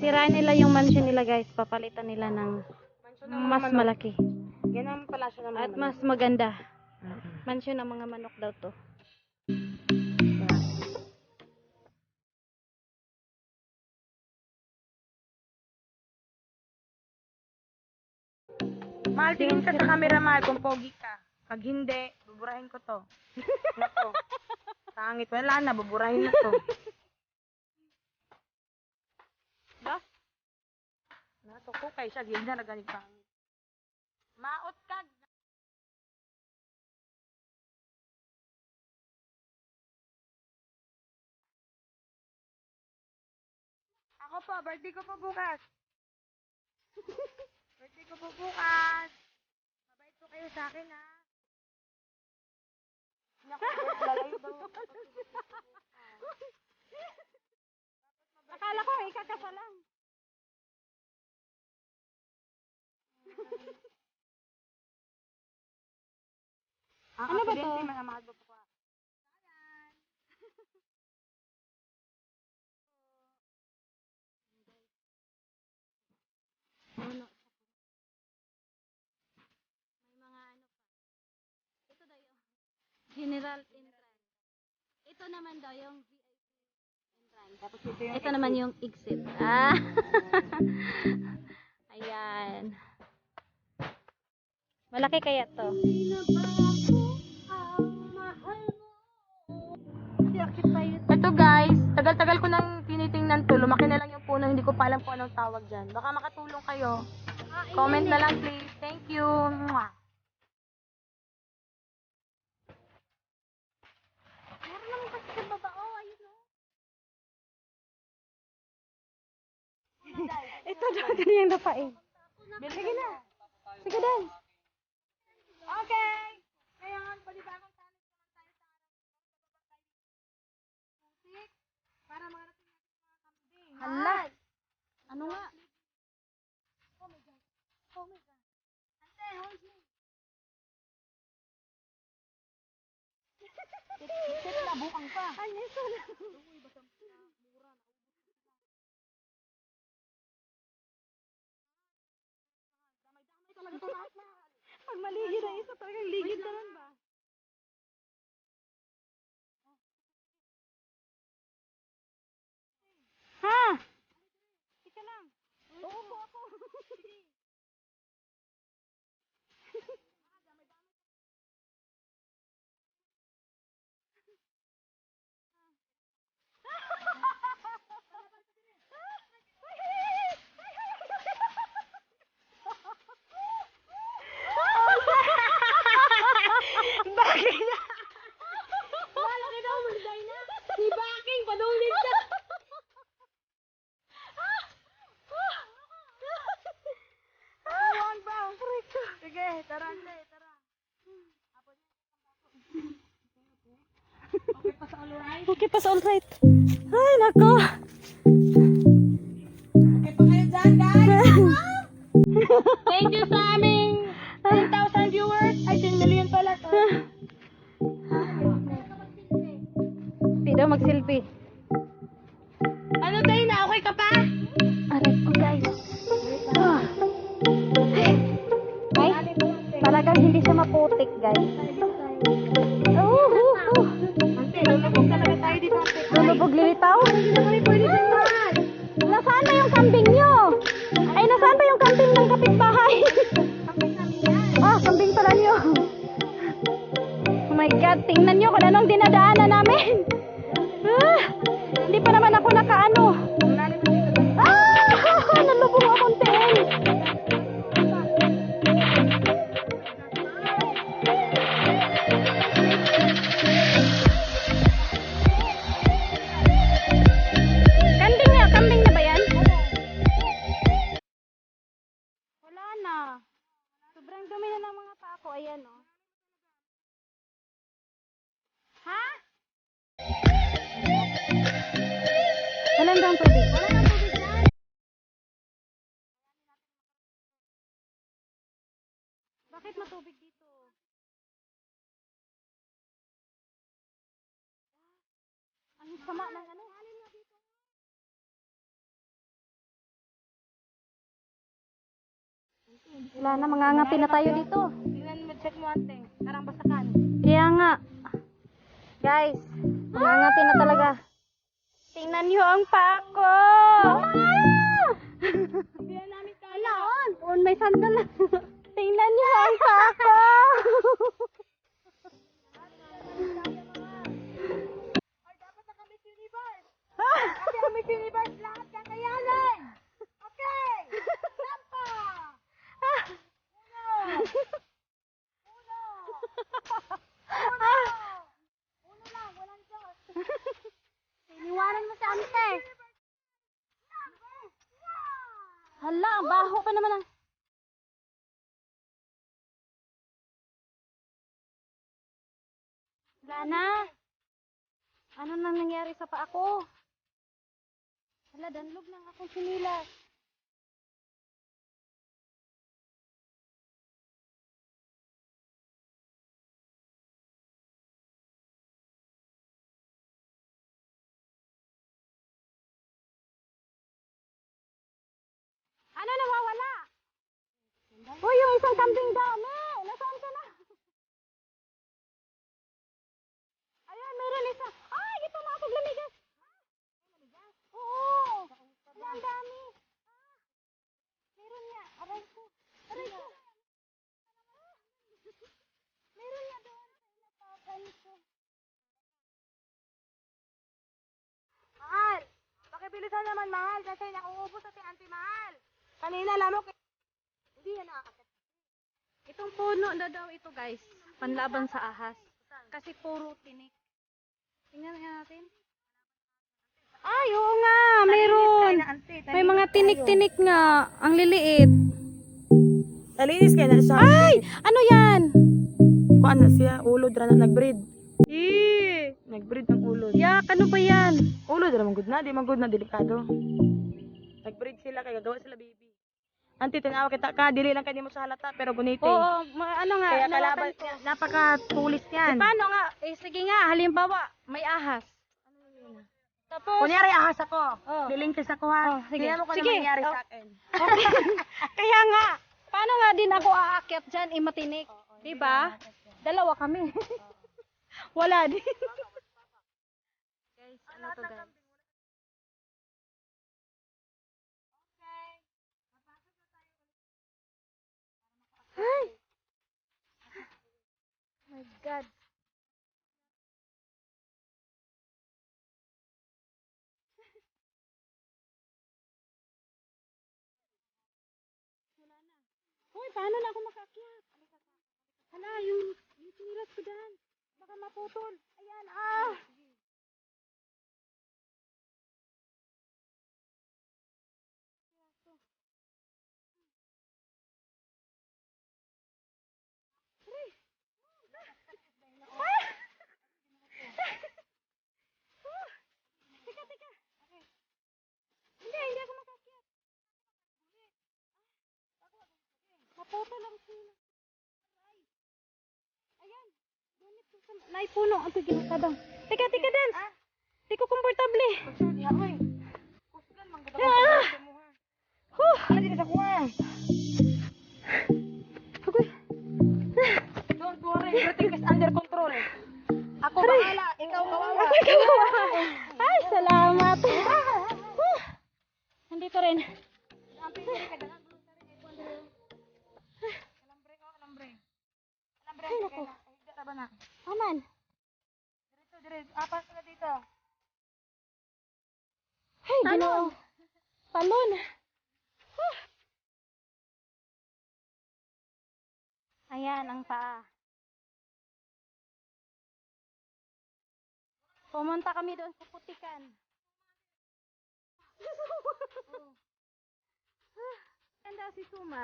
Sirain nila yung mansion nila guys. Papalitan nila ng Mansion ng mga mas manok. malaki. Yan ang palasyo ng mga At manok. mas maganda. Mansion ng mga manok daw to. Mahal, tingin ka sa camera, mahal, kung pogi ka. Pag hindi, buburahin ko to. Nako. Tangit, wala na, buburahin na to. No? Natuko kay siya, gilda na ganit pangit. Maot ka. Ako po, birthday ko po bukas. Birthday ko po bukas. Mabait po kayo sa akin, ha? Naku, lalayo daw. Akala ko ikakasa lang. Ano ba to? Mahal po po. Ano? May mga ano pa. Ito daw yung General entrance. Ito naman daw yung VIP entrance. Tapos ito yung Ito naman yung exit. Ah. Ayan. Malaki kaya to? Ito guys, tagal-tagal ko nang tinitingnan to. Lumaki na lang yung puno, hindi ko pa alam kung anong tawag dyan. Baka makatulong kayo. Comment na lang please. Thank you. Mwah. Meron naman kasi sa baba. Oh, ayun o. Ito daw ganyan na pa eh. Sige na. Sige din. Okay. Ngayon, palibagong challenge naman tayo sa araw. Music. Para marating natin mga kambing. Hala. Ano nga? Oh my God. Oh my God. Ante, hold me. Sit na, bukang pa. Ay, ito na. Talaga ito lahat na. Pag maligid na isa, talagang ligid naman ba? Ha? Ika lang. Uupo ako. Bakit na? Malaki na, umunday na. Si Baking, padungin siya. Huwag ba? Sige, tara, ante, tara. Okay pa sa all right? Okay pa sa all right. Ay, nako. Okay pa kayo dyan, guys? Thank you sa aming 10,000 viewers. Ay, 10 million pala. Hindi daw mag-selfie. Ano tayo na? Okay ka pa? Aray ko guys. Ah. Ay, talagang hindi siya maputik guys. Ante, lulubog talaga tayo dito, ante. Lulubog lilitaw? Hindi naman pwede dyan, man. Nasaan na yung kambing nyo? Ay, nasaan ba yung kambing ng kapitbahay? Ah, kambing pala nyo. Oh my God, tingnan nyo kung anong dinadaanan namin. Ah, hindi pa naman ako nakaano. Ah, nalubong akong tiin. Kambing na ba yan? Wala na. Sobrang dumi na ng mga paa ko. Ayan, oh. Ha? Walang daw tubig. Wala nang tubig dyan. Bakit matubig dito? Ang sama ng ano? Wala na, mangangati na tayo dito. Tingnan mo, check mo ate. Parang basakan. Kaya nga. Guys, mangangati na talaga. Tingnan nyo ang paa ko. Hindi na namin kaya. Wala on. May sandal. Tingnan nyo ang paa ko. Ay, dapat na kami Universe. Kasi ang Miss Universe lahat kakayanin. Okay. Lampa. Uno. Uno lang, walang Diyos. Iniwanan mo sa ante. Hala, ang baho pa naman ang... Wala na. Ano nang nangyari sa paa ko? Hala, danlog lang akong sinilas. Ano nawawala? Uy, yung isang kambing dami. Nasaan ka na? Ayan, meron isa. Ay, ito na ako lamigas. Oo. Ang dami. Meron nga. Aray ko. Aray ko. Meron nga doon. Napakan ko. Mahal. Pakibilisan naman mahal kasi nauubos sa auntie mahal. Kanina lamok. Hindi yan nakakakit. Itong puno na daw ito, guys. Panlaban sa ahas. Kasi puro tinik. Tingnan nga natin. Ay, oo nga. Meron. May mga tinik-tinik nga. Ang liliit. Nalinis kaya na siya. Ay! Ano yan? Kuan na siya. Ulod ra na nag-breed. Eh! Nag-breed ng ulod. Yak, ano ba yan? Ulod ra man good na. Di man good na. Delikado. Nag-breed sila kaya gagawa sila baby. Auntie, tinawa kita ka. Dili lang kayo mo sa halata. Pero guniti. Oo, ano nga. Kaya nawakan kalaban. ko. Napaka-tulis yan. Paano nga? Sige nga, halimbawa, may ahas. Tapos, Kunyari ahas ako. Oh. Lilingkis ako ha. Oh, sige. Tingnan mo kung ano Sige. mangyari Oh. sa akin. kaya nga, paano nga din ako aakyat dyan, matinik? Diba? Dalawa kami. Wala din. Guys, ano to guys? Ay! My God. Uy, paano na ako makakyat? Hala, yung sinilas ko dyan. Baka maputol. Ayan, ah! Teka, teka. Hindi ako makakyat. Maputol lang sila. Ayan. Gunit ko sa... Naipuno. Ang tigil ka daw. Teka, teka, dance. Di ko komportable. Ah! Huh! Ano dito sa kuha? Agoy. Don't worry, everything is under control. Ako bahala, ikaw kawawa. Ako'y kawawa. Ay, salamat. Huh! Nandito rin. Ay, naku. Aman. Apas ka dito. Ay, ginoo. Talon. Huh! Ayan, ang paa. Pumunta kami doon sa putikan. Ganda si Suma.